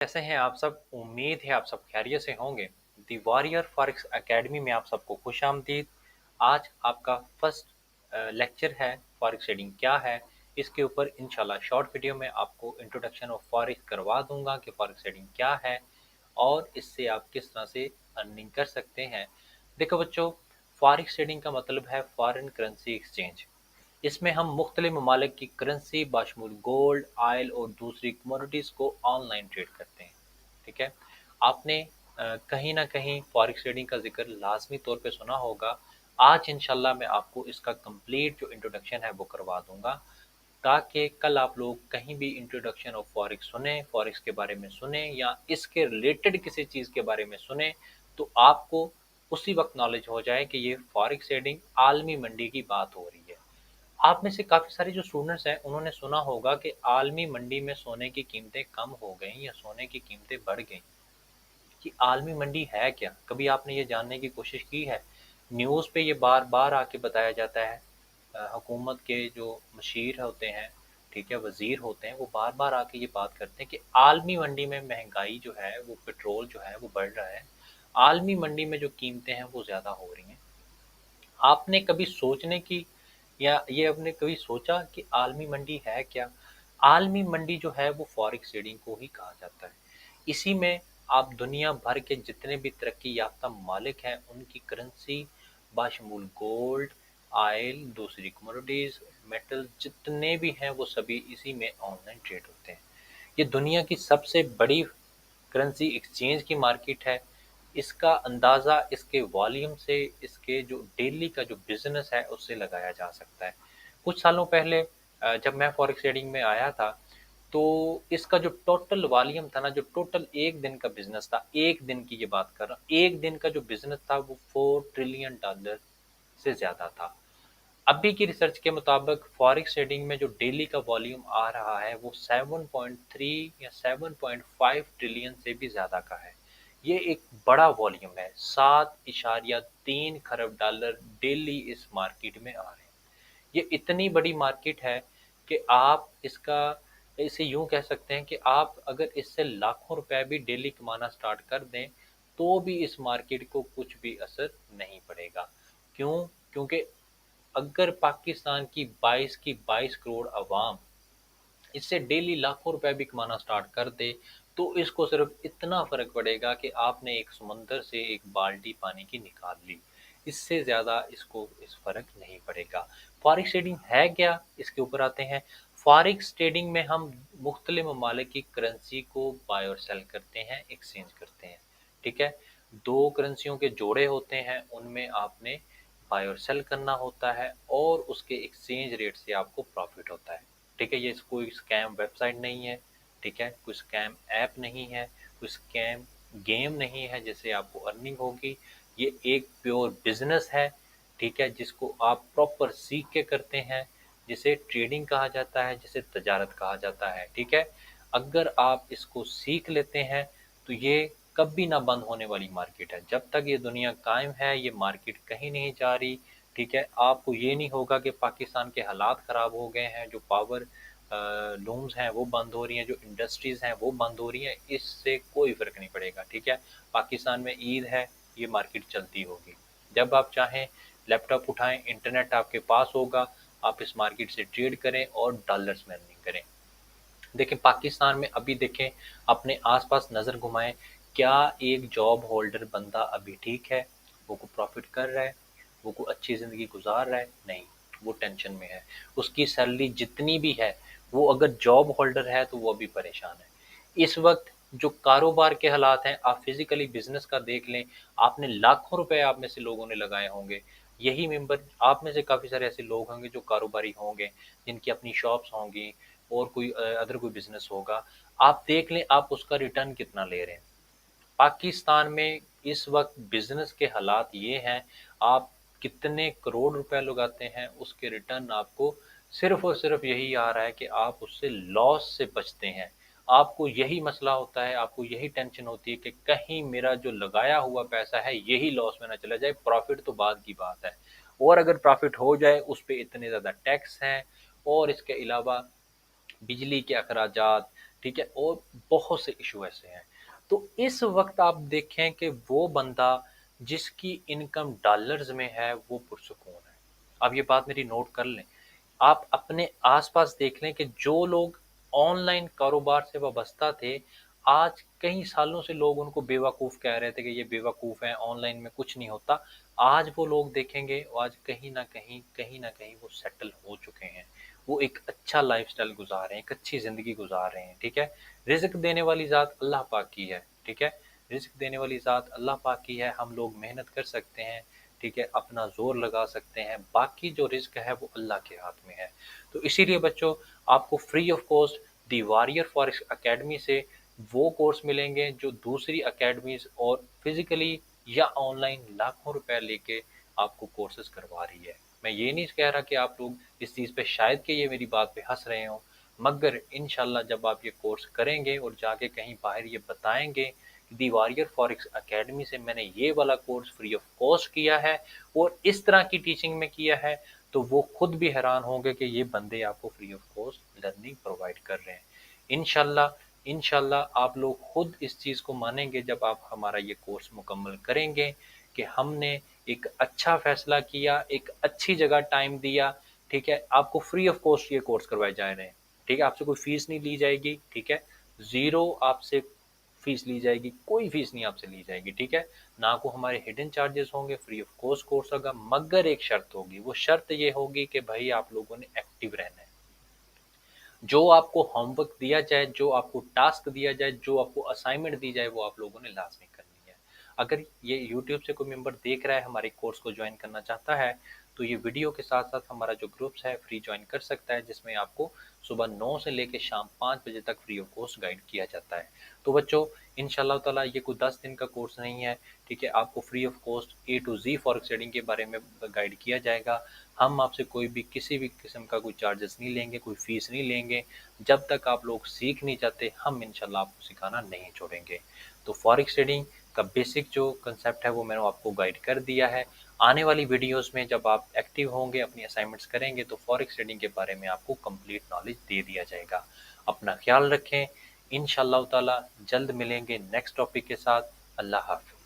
कैसे हैं आप सब? उम्मीद है आप सब खैरियत से होंगे। दी वॉरियर फॉरेक्स एकेडमी में आप सबको खुशामदीद। आज आपका फर्स्ट लेक्चर है फॉरेक्स ट्रेडिंग क्या है। इसके ऊपर इंशाल्लाह शॉर्ट वीडियो में आपको इंट्रोडक्शन ऑफ फॉरेक्स करवा दूंगा कि फॉरेक्स ट्रेडिंग क्या है और इससे आप किस तरह से अर्निंग कर सकते हैं। देखो बच्चों, फॉरेक्स ट्रेडिंग का मतलब है फॉरेन करेंसी एक्सचेंज। इसमें हम मुख्तलिफ ममालिक की करेंसी बाशमूल गोल्ड, आयल और दूसरी कमोडिटीज़ को ऑनलाइन ट्रेड करते हैं। ठीक है। आपने कहीं ना कहीं फॉरेक्स ट्रेडिंग का जिक्र लाजमी तौर पे सुना होगा। आज इंशाल्लाह मैं आपको इसका कंप्लीट जो इंट्रोडक्शन है वो करवा दूंगा, ताकि कल आप लोग कहीं भी इंट्रोडक्शन ऑफ फॉरेक्स सुने, फॉरेक्स के बारे में सुने या इसके रिलेटेड किसी चीज़ के बारे में सुने, तो आपको उसी वक्त नॉलेज हो जाए कि ये फॉरेक्स ट्रेडिंग आलमी मंडी की बात हो रही है। आप में से काफ़ी सारे जो स्टूडेंट्स हैं उन्होंने सुना होगा कि आलमी मंडी में सोने की कीमतें कम हो गई या सोने की कीमतें बढ़ गई। कि आलमी मंडी है क्या? कभी आपने ये जानने की कोशिश की है? न्यूज़ पे ये बार बार आके बताया जाता है। हुकूमत के जो मशीर होते हैं, ठीक है, वज़ीर होते हैं, वो बार बार आके ये बात करते हैं कि आलमी मंडी में महंगाई जो है, वो पेट्रोल जो है वो बढ़ रहा है। आलमी मंडी में जो कीमतें हैं वो ज़्यादा हो रही हैं। आपने कभी सोचने की या ये आपने कभी सोचा कि आलमी मंडी है क्या? आलमी मंडी जो है वो फॉरेक्स ट्रेडिंग को ही कहा जाता है। इसी में आप दुनिया भर के जितने भी तरक्की याफ्ता ममालिक हैं उनकी करेंसी बाशमूल गोल्ड, ऑयल, दूसरी कमोडिटीज़, मेटल जितने भी हैं वो सभी इसी में ऑनलाइन ट्रेड होते हैं। ये दुनिया की सबसे बड़ी करेंसी एक्सचेंज की मार्केट है। इसका अंदाज़ा इसके वॉल्यूम से, इसके जो डेली का जो बिज़नेस है उससे लगाया जा सकता है। कुछ सालों पहले जब मैं फॉरेक्स ट्रेडिंग में आया था, तो इसका जो टोटल वॉल्यूम था ना, जो टोटल एक दिन का बिज़नेस था, एक दिन की ये बात कर रहा हूँ, एक दिन का जो बिज़नेस था वो $4 ट्रिलियन से ज़्यादा था। अभी की रिसर्च के मुताबिक फॉरेक्स ट्रेडिंग में जो डेली का वॉल्यूम आ रहा है वो 7.3 या 7.5 ट्रिलियन से भी ज़्यादा का है। ये एक बड़ा वॉल्यूम है। 7.3 खरब डॉलर डेली इस मार्केट में आ रहे हैं। ये इतनी बड़ी मार्केट है कि आप इसका इसे यूं कह सकते हैं कि आप अगर इससे लाखों रुपए भी डेली कमाना स्टार्ट कर दें, तो भी इस मार्केट को कुछ भी असर नहीं पड़ेगा। क्यों? क्योंकि अगर पाकिस्तान की 22 करोड़ अवाम इससे डेली लाखों रुपए भी कमाना स्टार्ट कर दे, तो इसको सिर्फ इतना फ़र्क पड़ेगा कि आपने एक समंदर से एक बाल्टी पानी की निकाल ली। इससे ज़्यादा इसको इस फ़र्क नहीं पड़ेगा। फॉरेक्स ट्रेडिंग है क्या? इसके ऊपर आते हैं। फॉरेक्स ट्रेडिंग में हम मुख्तलिफ ममालिक की करेंसी को बाय और सेल करते हैं, एक्सचेंज करते हैं। ठीक है। दो करेंसियों के जोड़े होते हैं, उनमें आपने बाय और सेल करना होता है और उसके एक्सचेंज रेट से आपको प्रॉफिट होता है। ठीक है। ये कोई स्कैम वेबसाइट नहीं है। ठीक है। कोई स्कैम ऐप नहीं है। कोई स्कैम गेम नहीं है जिससे आपको अर्निंग होगी। ये एक प्योर बिजनेस है। ठीक है। जिसको आप प्रॉपर सीख के करते हैं, जिसे ट्रेडिंग कहा जाता है, जिसे तजारत कहा जाता है। ठीक है। अगर आप इसको सीख लेते हैं तो ये कभी ना बंद होने वाली मार्केट है। जब तक ये दुनिया कायम है ये मार्केट कहीं नहीं जा रही। ठीक है। आपको ये नहीं होगा कि पाकिस्तान के हालात ख़राब हो गए हैं, जो पावर लूम्स हैं वो बंद हो रही हैं, जो इंडस्ट्रीज़ हैं वो बंद हो रही हैं, इससे कोई फ़र्क नहीं पड़ेगा। ठीक है। पाकिस्तान में ईद है, ये मार्केट चलती होगी। जब आप चाहें लैपटॉप उठाएं, इंटरनेट आपके पास होगा, आप इस मार्केट से ट्रेड करें और डॉलर्स में अर्निंग करें। देखें पाकिस्तान में अभी देखें, अपने आसपास नज़र घुमाएं, क्या एक जॉब होल्डर बंदा अभी ठीक है? वो को प्रॉफिट कर रहा है? वो को अच्छी ज़िंदगी गुजार रहा है? नहीं, वो टेंशन में है। उसकी सैलरी जितनी भी है, वो अगर जॉब होल्डर है तो वो भी परेशान है। इस वक्त जो कारोबार के हालात हैं, आप फिजिकली बिजनेस का देख लें, आपने लाखों रुपए आप में से लोगों ने लगाए होंगे। यही मेंबर आप में से काफ़ी सारे ऐसे लोग होंगे जो कारोबारी होंगे, जिनकी अपनी शॉप्स होंगी और कोई अदर कोई बिजनेस होगा। आप देख लें आप उसका रिटर्न कितना ले रहे हैं। पाकिस्तान में इस वक्त बिजनेस के हालात ये हैं, आप कितने करोड़ रुपए लगाते हैं, उसके रिटर्न आपको सिर्फ और सिर्फ यही आ रहा है कि आप उससे लॉस से बचते हैं। आपको यही मसला होता है, आपको यही टेंशन होती है कि कहीं मेरा जो लगाया हुआ पैसा है यही लॉस में ना चला जाए। प्रॉफिट तो बाद की बात है, और अगर प्रॉफिट हो जाए उस पर इतने ज़्यादा टैक्स हैं, और इसके अलावा बिजली के अखराजात, ٹھیک ہے، اور بہت سے ایشو ایسے ہیں۔ تو اس وقت آپ دیکھیں کہ وہ بندہ جس کی انکم ڈالرز میں ہے وہ پرسکون ہے۔ آپ یہ بات میری نوٹ کر لیں، آپ اپنے آس پاس دیکھ لیں کہ جو لوگ آن لائن کاروبار سے وابستہ تھے، آج کئی سالوں سے لوگ ان کو بیوقوف کہہ رہے تھے کہ یہ بیوقوف ہیں، آن لائن میں کچھ نہیں ہوتا، آج وہ لوگ دیکھیں گے آج کہیں نہ کہیں وہ سیٹل ہو چکے ہیں، وہ ایک اچھا لائف سٹائل گزار رہے ہیں، ایک اچھی زندگی گزار رہے ہیں، ٹھیک ہے۔ رزق دینے والی ذات اللہ پاک کی ہے، ٹھیک ہے، رزق دینے والی ذات اللہ پاک کی ہے، ہم لوگ محنت کر سکتے ہیں، ٹھیک ہے، اپنا زور لگا سکتے ہیں، باقی جو رزق ہے وہ اللہ کے ہاتھ میں ہے۔ تو اسی لیے بچوں، آپ کو free of cost the warrior forex academy سے وہ کورس ملیں گے جو دوسری اکیڈمیز اور فزیکلی یا آن لائن لاکھوں روپے لے کے آپ کو کورسز کروا رہی ہے۔ میں یہ نہیں کہہ رہا کہ آپ لوگ اس چیز پہ شاید کہ یہ میری بات پہ ہنس رہے ہوں، مگر انشاءاللہ جب آپ یہ کورس کریں گے اور جا کے کہیں باہر یہ بتائیں گے دی واریر فارکس اکیڈمی سے میں نے یہ والا کورس فری آف کاسٹ کیا ہے اور اس طرح کی ٹیچنگ میں کیا ہے، تو وہ خود بھی حیران ہوں گے کہ یہ بندے آپ کو free of cost learning provide کر رہے ہیں۔ انشاءاللہ آپ لوگ خود اس چیز کو مانیں گے جب آپ ہمارا یہ کورس مکمل کریں گے کہ ہم نے ایک اچھا فیصلہ کیا، ایک اچھی جگہ ٹائم دیا، ٹھیک ہے۔ آپ کو فری آف کاسٹ یہ کورس کروائے جا رہے ہیں، ٹھیک ہے، آپ سے کوئی فیس نہیں لی جائے گی، ٹھیک ہے، زیرو آپ سے فیس لی جائے گی، کوئی فیس نہیں آپ سے لی جائے گی، ٹھیک ہے، نہ کو ہمارے ہڈن چارجز ہوں گے، فری آف کاسٹ کورس ہوگا، مگر ایک شرط ہوگی، وہ شرط یہ ہوگی کہ بھائی آپ لوگوں نے ایکٹیو رہنا ہے، جو آپ کو ہوم ورک دیا جائے، جو آپ کو ٹاسک دیا جائے، جو آپ کو اسائنمنٹ دی جائے، وہ آپ لوگوں نے لازمی کرنی ہے۔ اگر یہ یوٹیوب سے کوئی ممبر دیکھ رہا ہے ہمارے کورس کو جوائن کرنا چاہتا ہے، تو یہ ویڈیو کے ساتھ ساتھ ہمارا جو گروپس ہے فری جوائن کر سکتا ہے، جس میں آپ کو صبح 9 سے لے کے شام 5 بجے تک فری آف کاسٹ گائیڈ کیا جاتا ہے۔ تو بچوں، انشاءاللہ تعالیٰ یہ کوئی 10 دن کا کورس نہیں ہے، ٹھیک ہے، آپ کو free of cost A to Z forex trading کے بارے میں گائیڈ کیا جائے گا۔ ہم آپ سے کوئی بھی کسی بھی قسم کا کوئی چارجز نہیں لیں گے، کوئی فیس نہیں لیں گے، جب تک آپ لوگ سیکھ نہیں جاتے ہم انشاءاللہ آپ کو سکھانا نہیں چھوڑیں گے۔ تو فارکس ٹریڈنگ کا بیسک جو کنسیپٹ ہے وہ میں نے آپ کو گائیڈ کر دیا ہے۔ آنے والی ویڈیوز میں جب آپ ایکٹیو ہوں گے، اپنی اسائنمنٹس کریں گے، تو فارکس ٹریڈنگ کے بارے میں آپ کو کمپلیٹ نالج دے دیا جائے گا۔ اپنا خیال رکھیں، انشاءاللہ تعالی جلد ملیں گے نیکسٹ ٹاپک کے ساتھ۔ اللہ حافظ۔